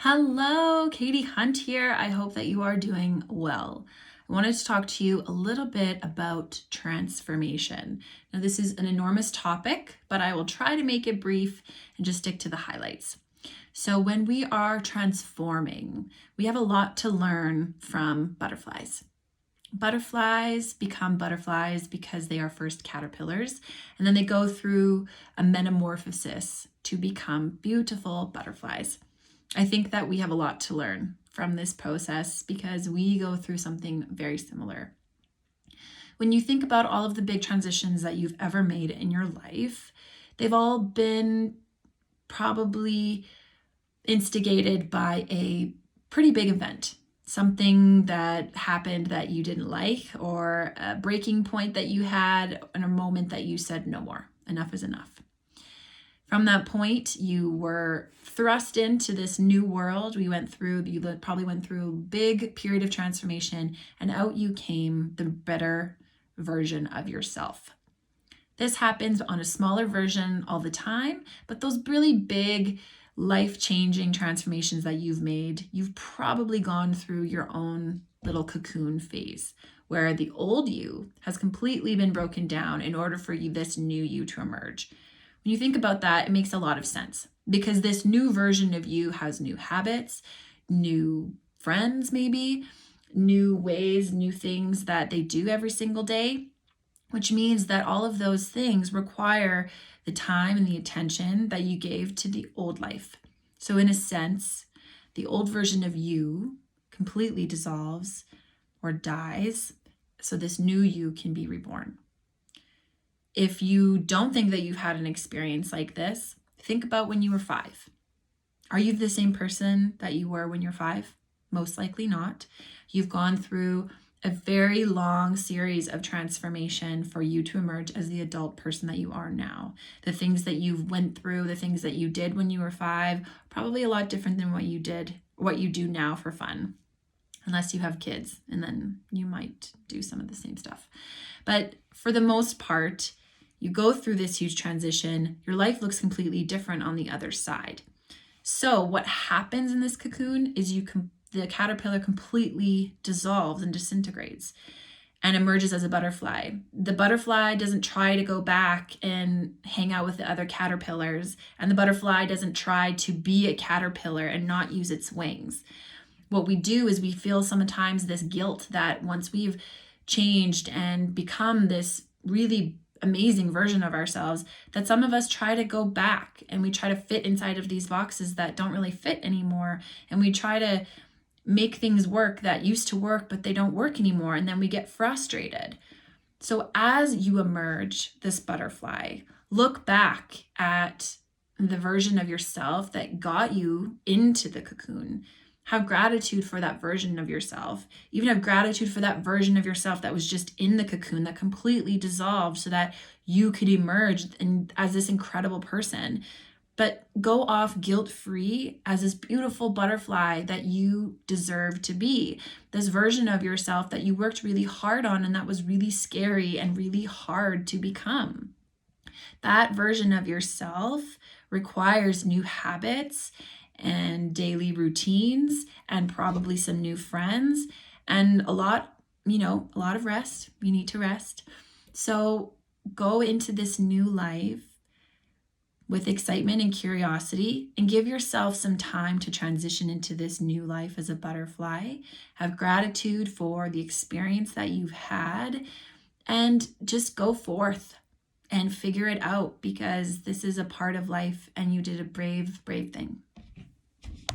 Hello, Katie Hunt here. I hope that you are doing well. I wanted to talk to you a little bit about transformation. Now, this is an enormous topic, but I will try to make it brief and just stick to the highlights. So, when we are transforming, we have a lot to learn from butterflies. Butterflies become butterflies because they are first caterpillars, and then they go through a metamorphosis to become beautiful butterflies. I think that we have a lot to learn from this process because we go through something very similar. When you think about all of the big transitions that you've ever made in your life, they've all been probably instigated by a pretty big event, something that happened that you didn't like, or a breaking point that you had, and a moment that you said, no more, enough is enough. From that point, you were thrust into this new world. You probably went through a big period of transformation, and out you came, the better version of yourself. This happens on a smaller version all the time, but those really big, life-changing transformations that you've made, you've probably gone through your own little cocoon phase, where the old you has completely been broken down in order for this new you to emerge. When you think about that, it makes a lot of sense because this new version of you has new habits, new friends, maybe, new ways, new things that they do every single day, which means that all of those things require the time and the attention that you gave to the old life. So in a sense, the old version of you completely dissolves or dies so this new you can be reborn. If you don't think that you've had an experience like this, think about when you were 5. Are you the same person that you were when you're 5? Most likely not. You've gone through a very long series of transformation for you to emerge as the adult person that you are now. The things that you went through, the things that you did when you were 5, probably a lot different than what you do now for fun. Unless you have kids, and then you might do some of the same stuff. But for the most part, you go through this huge transition, your life looks completely different on the other side. So what happens in this cocoon is the caterpillar completely dissolves and disintegrates and emerges as a butterfly. The butterfly doesn't try to go back and hang out with the other caterpillars, and the butterfly doesn't try to be a caterpillar and not use its wings. What we do is we feel sometimes this guilt that once we've changed and become this really amazing version of ourselves, that some of us try to go back and we try to fit inside of these boxes that don't really fit anymore. And we try to make things work that used to work, but they don't work anymore. And then we get frustrated. So as you emerge this butterfly, look back at the version of yourself that got you into the cocoon. Have gratitude for that version of yourself. Even have gratitude for that version of yourself that was just in the cocoon that completely dissolved so that you could emerge as this incredible person. But go off guilt-free as this beautiful butterfly that you deserve to be. This version of yourself that you worked really hard on and that was really scary and really hard to become. That version of yourself requires new habits and daily routines and probably some new friends and a lot of rest. You need to rest. So go into this new life with excitement and curiosity and give yourself some time to transition into this new life as a butterfly. Have gratitude for the experience that you've had and just go forth and figure it out because this is a part of life and you did a brave, brave thing.